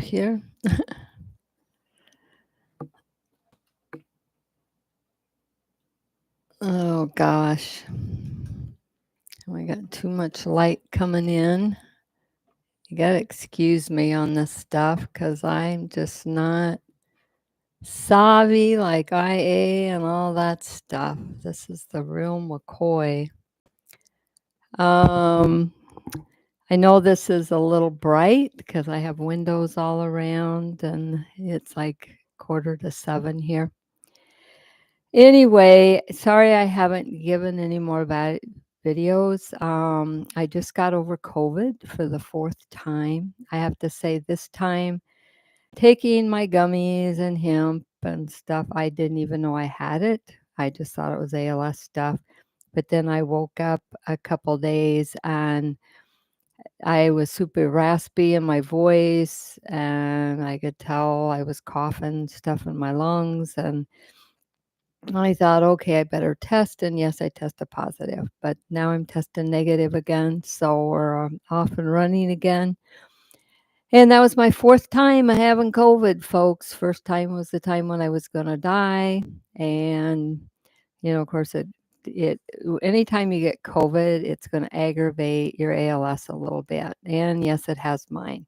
here. Oh gosh. We got too much light coming in. You gotta excuse me on this stuff because I'm just not savvy like IA and all that stuff. This is the real McCoy. Um, I know this is a little bright because I have windows all around and it's like 6:45 here. Anyway, sorry I haven't given any more videos. I just got over COVID for the fourth time. I have to say, this time, taking my gummies and hemp and stuff, I didn't even know I had it. I just thought it was ALS stuff. But then I woke up a couple days and I was super raspy in my voice, and I could tell I was coughing stuff in my lungs. And I thought, okay, I better test. And yes, I tested positive, but now I'm testing negative again. So we're off and running again. And that was my fourth time having COVID, folks. First time was the time when I was going to die. And, of course, it anytime you get COVID, it's going to aggravate your ALS a little bit. And yes, it has mine.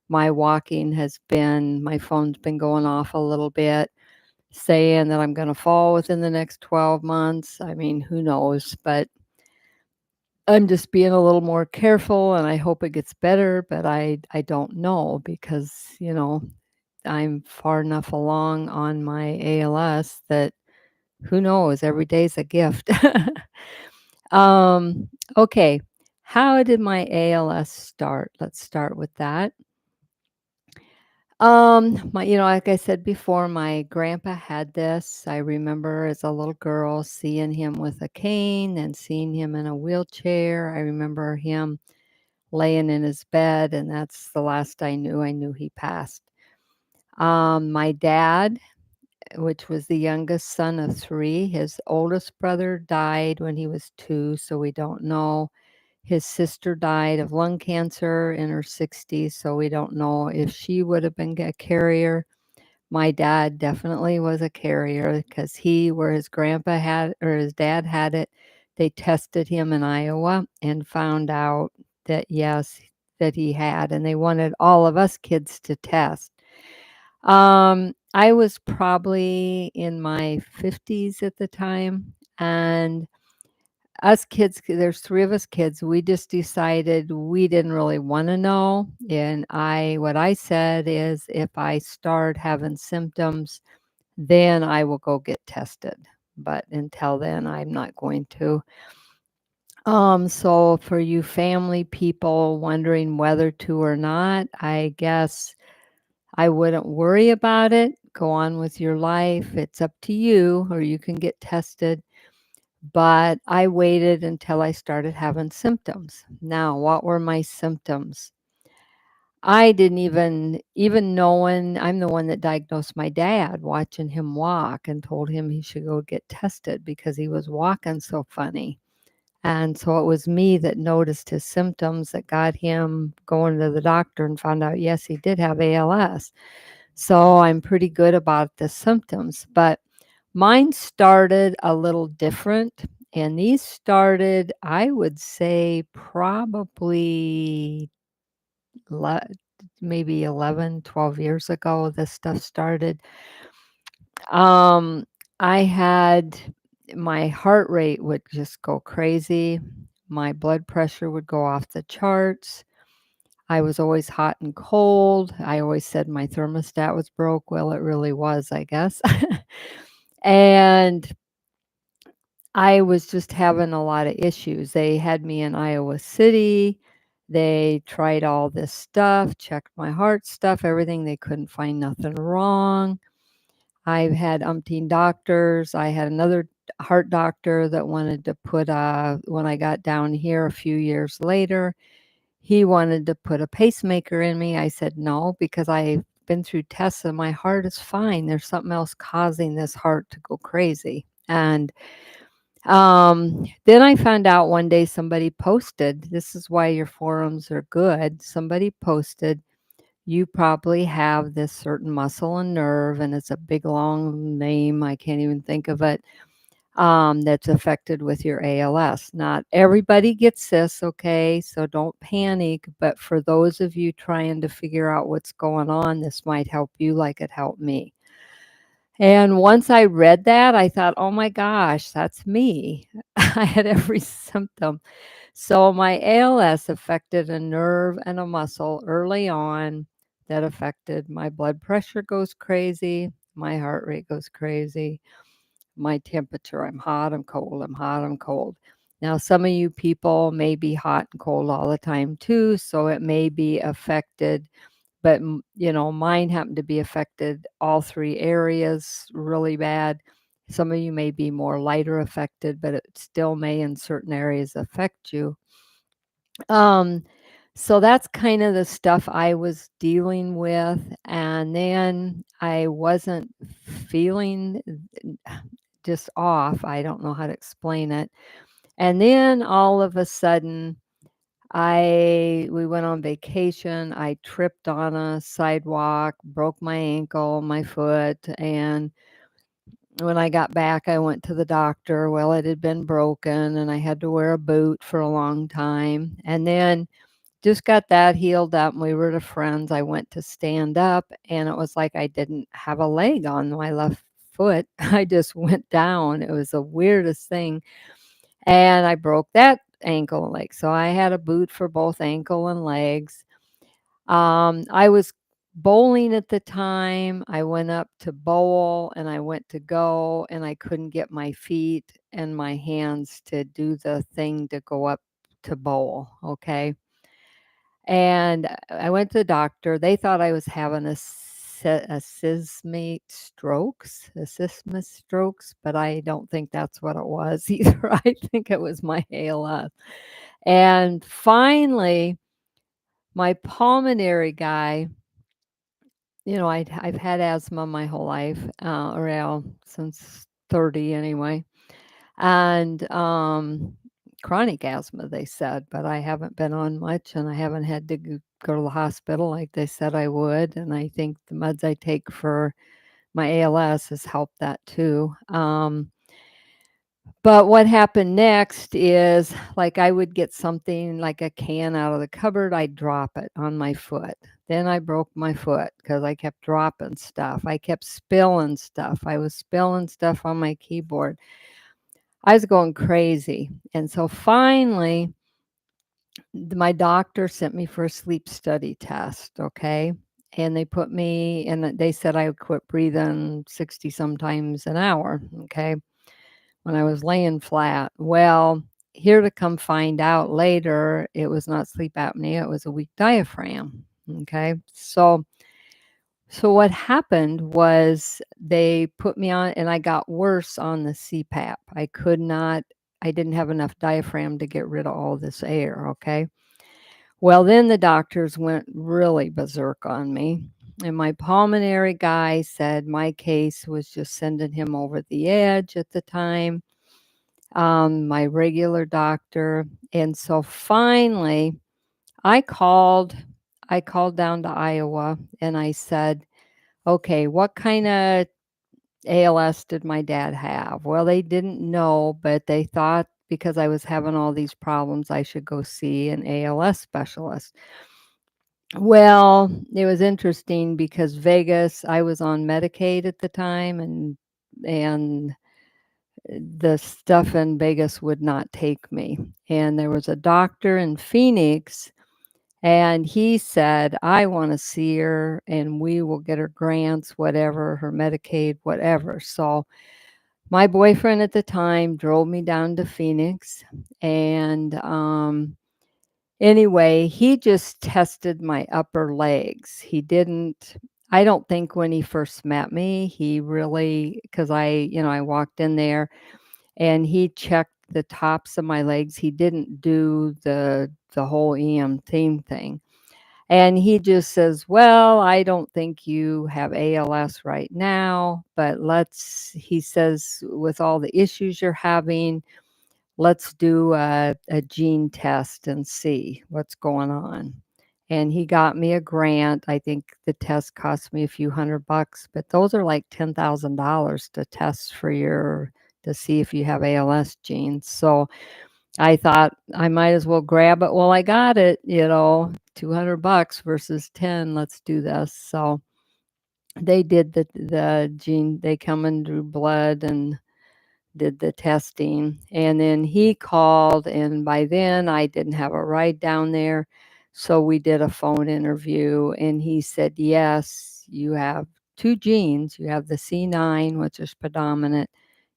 My my phone's been going off a little bit, saying that I'm going to fall within the next 12 months. I mean, who knows? But I'm just being a little more careful and I hope it gets better, but I don't know because, I'm far enough along on my ALS that who knows? Every day's a gift. um, okay. How did my ALS start? Let's start with that. Like I said before, my grandpa had this. I remember as a little girl seeing him with a cane and seeing him in a wheelchair. I remember him laying in his bed, and that's the last I knew. I knew he passed. My dad, which was the youngest son of three, his oldest brother died when he was 2, so we don't know. His sister died of lung cancer in her 60s, so we don't know if she would have been a carrier. My dad definitely was a carrier because where his grandpa had, or his dad had it, they tested him in Iowa and found out that yes, that he had, and they wanted all of us kids to test. I was probably in my 50s at the time, and us kids, there's 3 of us kids, we just decided we didn't really wanna know, and what I said is, "If I start having symptoms, then I will go get tested, but until then, I'm not going to." So for you family people wondering whether to or not, I guess I wouldn't worry about it. Go on with your life. It's up to you, or you can get tested. But I waited until I started having symptoms. Now, what were my symptoms? I didn't even knowing I'm the one that diagnosed my dad, watching him walk and told him he should go get tested because he was walking so funny. And so it was me that noticed his symptoms that got him going to the doctor and found out, yes, he did have ALS. So I'm pretty good about the symptoms, but mine started a little different. And these started, I would say, probably le- maybe 11, 12 years ago. This stuff started. Um, I had my heart rate would just go crazy. My blood pressure would go off the charts. I was always hot and cold. I always said my thermostat was broke. Well, it really was, I guess. And I was just having a lot of issues. They had me in Iowa City. They tried all this stuff, checked my heart stuff, everything. They couldn't find nothing wrong. I've had umpteen doctors. I had another heart doctor that wanted to put when I got down here a few years later, he wanted to put a pacemaker in me. I said no, because I've been through tests and my heart is fine. There's something else causing this heart to go crazy. And then I found out one day somebody posted, this is why your forums are good. Somebody posted you probably have this certain muscle and nerve, and it's a big long name. I can't even think of it. That's affected with your ALS. Not everybody gets this, okay? So don't panic. But for those of you trying to figure out what's going on, this might help you like it helped me. And once I read that, I thought, oh my gosh, that's me. I had every symptom. So my ALS affected a nerve and a muscle early on that affected my blood pressure goes crazy, my heart rate goes crazy, my temperature, I'm hot, I'm cold, I'm hot, I'm cold. Now, some of you people may be hot and cold all the time too, so it may be affected, but mine happened to be affected all three areas really bad. Some of you may be more lighter affected, but it still may in certain areas affect you. Um, so that's kind of the stuff I was dealing with. And then I wasn't feeling just off. I don't know how to explain it. And then all of a sudden, we went on vacation. I tripped on a sidewalk, broke my ankle, my foot, and when I got back, I went to the doctor. Well, it had been broken, and I had to wear a boot for a long time. And then just got that healed up, and we were to friends. I went to stand up, and it was like I didn't have a leg on my left foot. I just went down. It was the weirdest thing. And I broke that ankle and leg. So I had a boot for both ankle and legs. I was bowling at the time. I went up to bowl and I went to go, and I couldn't get my feet and my hands to do the thing to go up to bowl. Okay. And I went to the doctor. They thought I was having a seismic strokes, but I don't think that's what it was either. I think it was my ALS. And finally, my pulmonary guy, I've had asthma my whole life, since 30 anyway, and chronic asthma, they said, but I haven't been on much, and I haven't had to go to the hospital like they said I would. And I think the meds I take for my ALS has helped that too. But what happened next is, like, I would get something like a can out of the cupboard, I'd drop it on my foot. Then I broke my foot because I kept dropping stuff. I kept spilling stuff. I was spilling stuff on my keyboard. I was going crazy. And so finally, my doctor sent me for a sleep study test, okay? And they put me, and they said I would quit breathing 60 sometimes an hour, okay? When I was laying flat. Well, here to come find out later, it was not sleep apnea, it was a weak diaphragm. Okay. So what happened was they put me on, and I got worse on the CPAP. I didn't have enough diaphragm to get rid of all this air. Okay. Well, then the doctors went really berserk on me. And my pulmonary guy said my case was just sending him over the edge at the time, my regular doctor. And so finally, I called I called down to Iowa, and I said, "Okay, what kind of ALS did my dad have?" Well, they didn't know, but they thought because I was having all these problems, I should go see an ALS specialist. Well, it was interesting because Vegas, I was on Medicaid at the time, and the stuff in Vegas would not take me. And there was a doctor in Phoenix, and he said, "I want to see her, and we will get her grants, whatever, her Medicaid, whatever." So my boyfriend at the time drove me down to Phoenix, and anyway, he just tested my upper legs. I don't think when he first met me, he really, because I walked in there and he checked the tops of my legs. He didn't do the whole EM thing. And he just says, "Well, I don't think you have ALS right now, but he says, with all the issues you're having, let's do a gene test and see what's going on." and he got me a grant. I think the test cost me a few $100, but those are like $10,000 to test for your to see if you have ALS genes. So I thought I might as well grab it while I got it, 200 bucks versus 10. Let's do this. So they did the gene. They come and drew blood and did the testing, and then he called, and by then I didn't have a ride down there, so we did a phone interview, and he said, "Yes, you have 2 genes. You have the C9, which is predominant,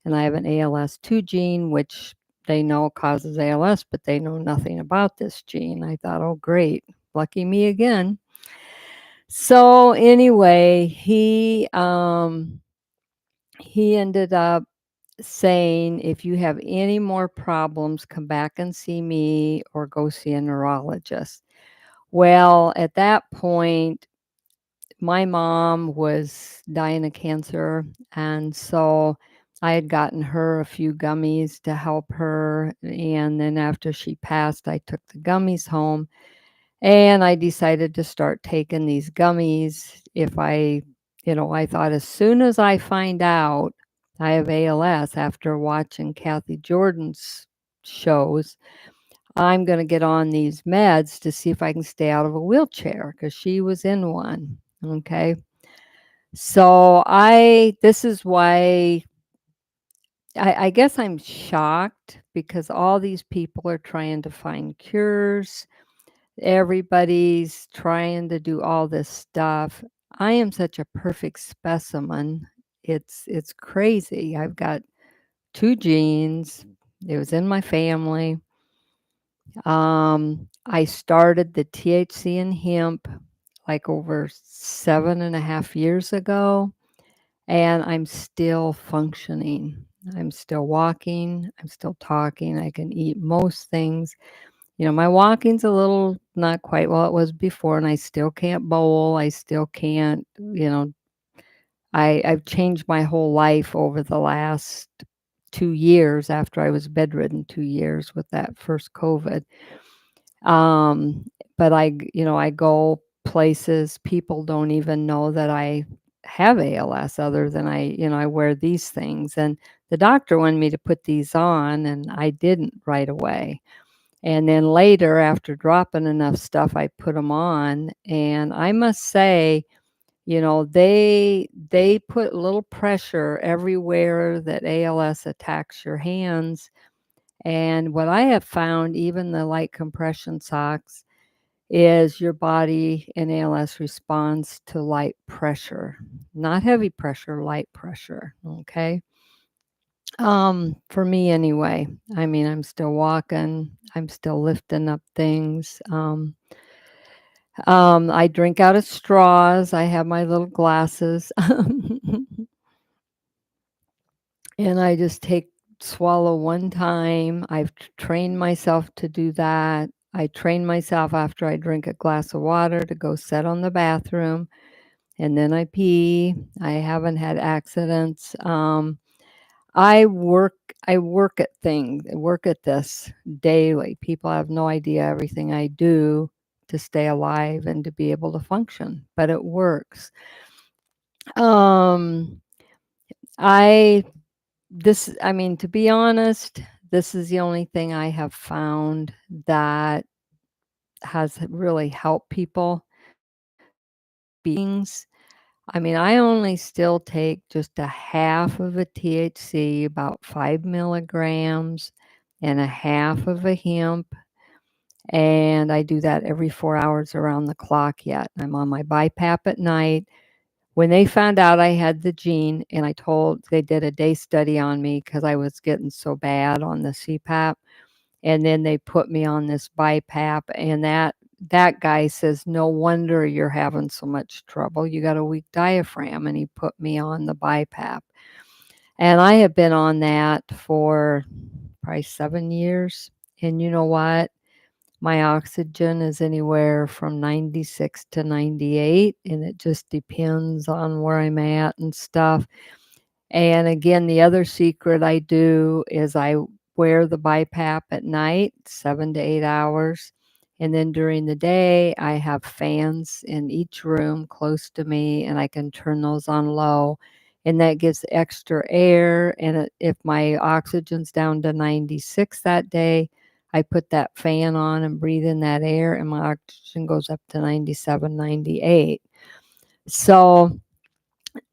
and I have an ALS2 gene, which they know causes ALS, but they know nothing about this gene." I thought, "Oh, great. Lucky me again." So anyway, he ended up saying, "If you have any more problems, come back and see me or go see a neurologist." Well, at that point, my mom was dying of cancer, and so I had gotten her a few gummies to help her, and then after she passed, I took the gummies home, and I decided to start taking these gummies. I thought as soon as I find out I have ALS after watching Kathy Jordan's shows, I'm going to get on these meds to see if I can stay out of a wheelchair because she was in one. Okay. So this is why I guess I'm shocked because all these people are trying to find cures. Everybody's trying to do all this stuff. I am such a perfect specimen. It's crazy. I've got 2 genes. It was in my family. I started the THC and hemp like over 7.5 years ago, and I'm still functioning. I'm still walking. I'm still talking. I can eat most things. My walking's a little not quite well it was before, and I still can't bowl. I still can't, I've changed my whole life over the last 2 years after I was bedridden 2 years with that first COVID. Um, but I go places, people don't even know that I have ALS other than I wear these things. And the doctor wanted me to put these on, and I didn't right away. And then later, after dropping enough stuff, I put them on, and I must say, they put a little pressure everywhere that ALS attacks your hands. And what I have found, even the light compression socks, is your body in ALS responds to light pressure, not heavy pressure, light pressure. Okay. For me anyway. I mean, I'm still walking, I'm still lifting up things. I drink out of straws. I have my little glasses. And I just swallow one time. I've trained myself to do that. I train myself after I drink a glass of water to go sit on the bathroom, and then I pee. I haven't had accidents. I work I work at this daily. People have no idea everything I do to stay alive and to be able to function, but it works. Um, I I mean, to be honest, this is the only thing I have found that has really helped people beings. I mean, I only still take just a half of a THC, about 5 milligrams, and a half of a hemp. And I do that every 4 hours around the clock yet. I'm on my BiPAP at night. When they found out I had the gene, and they did a day study on me because I was getting so bad on the CPAP. And then they put me on this BiPAP, and that guy says, "No wonder you're having so much trouble. You got a weak diaphragm." And he put me on the BiPAP. And I have been on that for probably 7 years. And you know what? My oxygen is anywhere from 96 to 98, and it just depends on where I'm at and stuff. And again, the other secret I do is I wear the BiPAP at night, 7 to 8 hours, And then during the day, I have fans in each room close to me, and I can turn those on low. And that gives extra air. And if my oxygen's down to 96 that day, I put that fan on and breathe in that air, and my oxygen goes up to 97, 98. So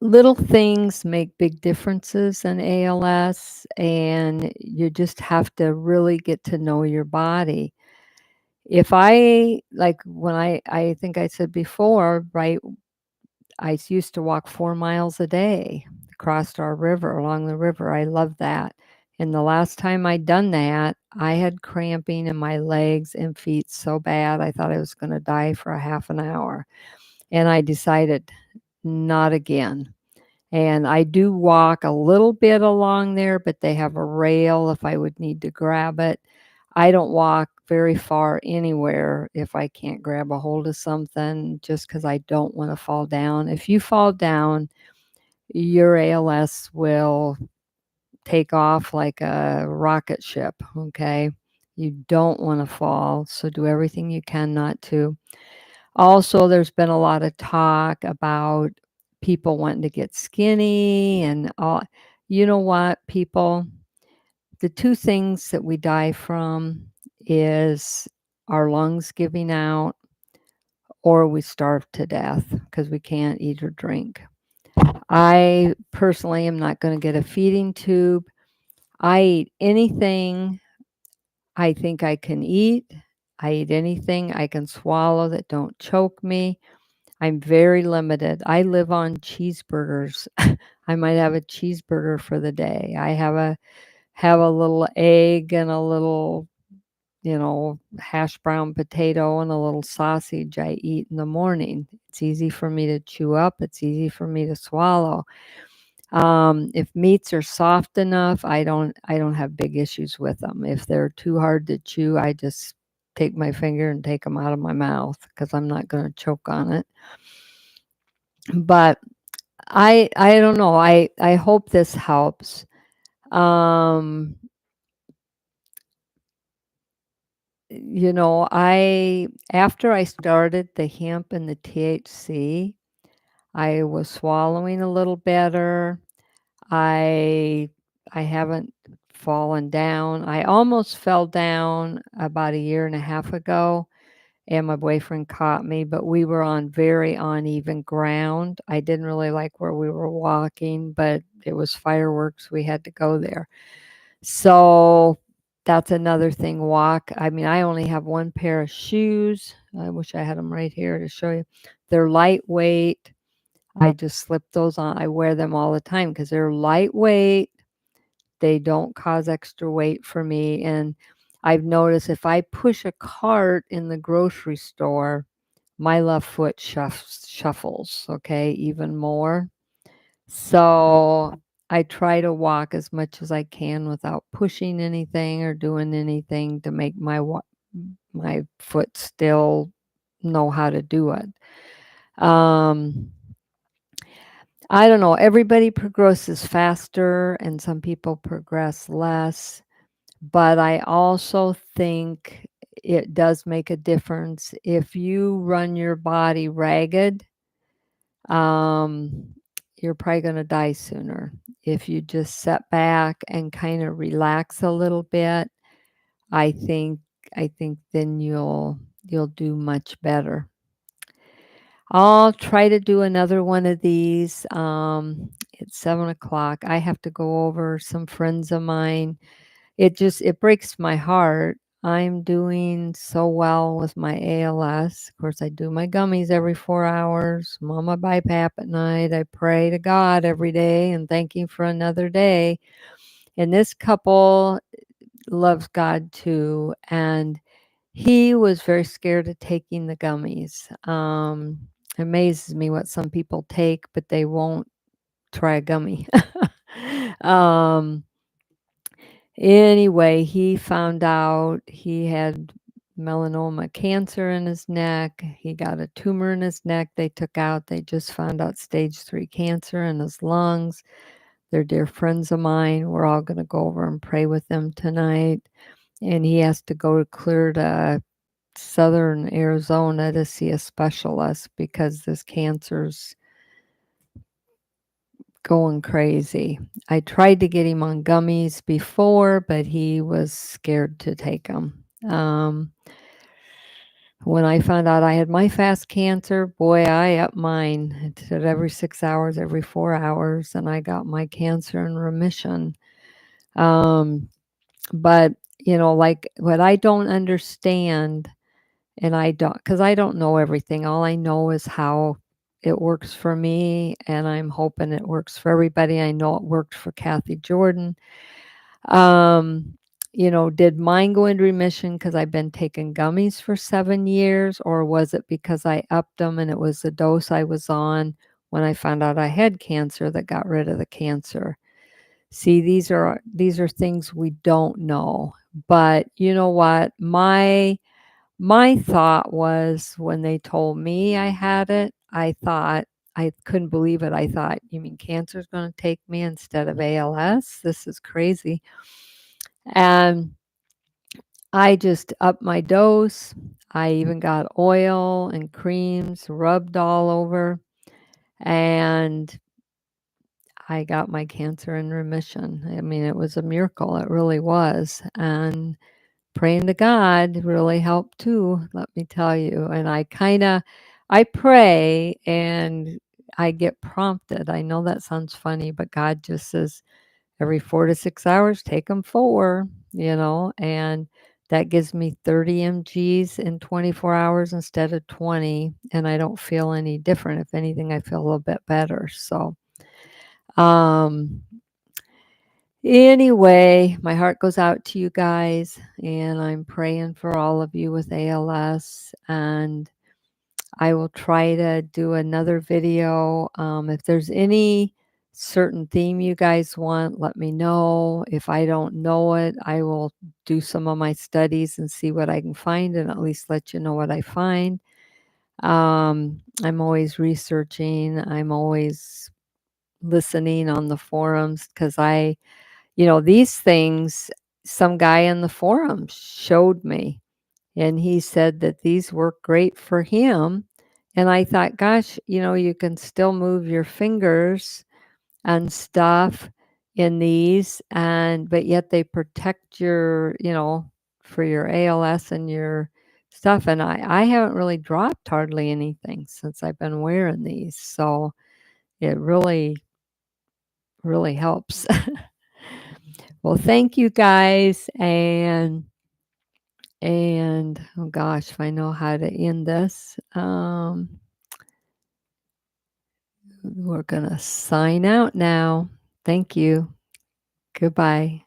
little things make big differences in ALS, and you just have to really get to know your body. If I like when I think I said before, right, I used to walk 4 miles a day across our river, along the river. I love that. And the last time I'd done that, I had cramping in my legs and feet so bad I thought I was going to die for a half an hour. And I decided not again. And I do walk a little bit along there, but they have a rail if I would need to grab it. I don't walk very far anywhere if I can't grab a hold of something just because I don't want to fall down. If you fall down, your ALS will take off like a rocket ship, okay? You don't want to fall, so do everything you can not to. Also, there's been a lot of talk about people wanting to get skinny and all. You know what, people? The two things that we die from is our lungs giving out or we starve to death because we can't eat or drink. I personally am not going to get a feeding tube. I eat anything I think I can eat. I eat anything I can swallow that don't choke me. I'm very limited. I live on cheeseburgers. I might have a cheeseburger for the day. I have a little egg and a little, hash brown potato and a little sausage I eat in the morning. It's easy for me to chew up. It's easy for me to swallow. If meats are soft enough, I don't have big issues with them. If they're too hard to chew, I just take my finger and take them out of my mouth because I'm not going to choke on it. But I don't know. I hope this helps. Um, I after I started the hemp and the THC, I was swallowing a little better. I I haven't fallen down. I almost fell down about a year and a half ago, and my boyfriend caught me, but we were on very uneven ground. I didn't really like where we were walking, but it was fireworks. We had to go there. So that's another thing. I mean, I only have one pair of shoes. I wish I had them right here to show you. They're lightweight. I just slip those on. I wear them all the time because they're lightweight. They don't cause extra weight for me. And I've noticed if I push a cart in the grocery store, my left foot shuffles, okay, even more. So I try to walk as much as I can without pushing anything or doing anything to make my foot still know how to do it. Um, I don't know. Everybody progresses faster, and some people progress less. But I also think it does make a difference if you run your body ragged. Um, you're probably going to die sooner. If you just sit back and kind of relax a little bit, I think I think then you'll do much better. I'll try to do another one of these. It's 7 o'clock. I have to go over some friends of mine. It breaks my heart. I'm doing so well with my ALS. Of course, I do my gummies every 4 hours. I'm on my BiPAP at night. I pray to God every day and thank Him for another day. And this couple loves God too, and he was very scared of taking the gummies. Amazes me what some people take, but they won't try a gummy. um, Anyway, he found out he had melanoma cancer in his neck. He got a tumor in his neck they took out. They just found out stage 3 cancer in his lungs. They're dear friends of mine. We're all going to go over and pray with them tonight. And he has to go clear to southern Arizona to see a specialist because this cancer's going crazy. I tried to get him on gummies before, but he was scared to take them. When I found out I had my fast cancer, boy, I upped mine. I did it every 6 hours, every 4 hours, and I got my cancer in remission. Um, but, like, what I don't understand, and I don't, because I don't know everything. All I know is how it works for me, and I'm hoping it works for everybody. I know it worked for Kathy Jordan. Um, did mine go into remission because I've been taking gummies for 7 years, or was it because I upped them and it was the dose I was on when I found out I had cancer that got rid of the cancer? See, these are things we don't know. But you know what? My thought was when they told me I had it, I thought I couldn't believe it. I thought, "You mean cancer's gonna take me instead of ALS? This is crazy." And I just upped my dose. I even got oil and creams rubbed all over, and I got my cancer in remission. I mean, it was a miracle. It really was. And praying to God really helped too, let me tell you. And I pray and I get prompted. I know that sounds funny, but God just says every 4 to 6 hours, take them 4, and that gives me 30 mgs in 24 hours instead of 20, and I don't feel any different. If anything, I feel a little bit better. So, um, anyway, my heart goes out to you guys, and I'm praying for all of you with ALS, and I will try to do another video. If there's any certain theme you guys want, let me know. If I don't know it, I will do some of my studies and see what I can find and at least let you know what I find. I'm always researching. I'm always listening on the forums because these things, some guy in the forum showed me, and he said that these work great for him. And I thought, gosh, you can still move your fingers and stuff in these, but yet they protect for your ALS and your stuff. And I haven't really dropped hardly anything since I've been wearing these. So it really, really helps. Well, thank you guys. And oh gosh, if I know how to end this, we're gonna sign out now. Thank you. Goodbye.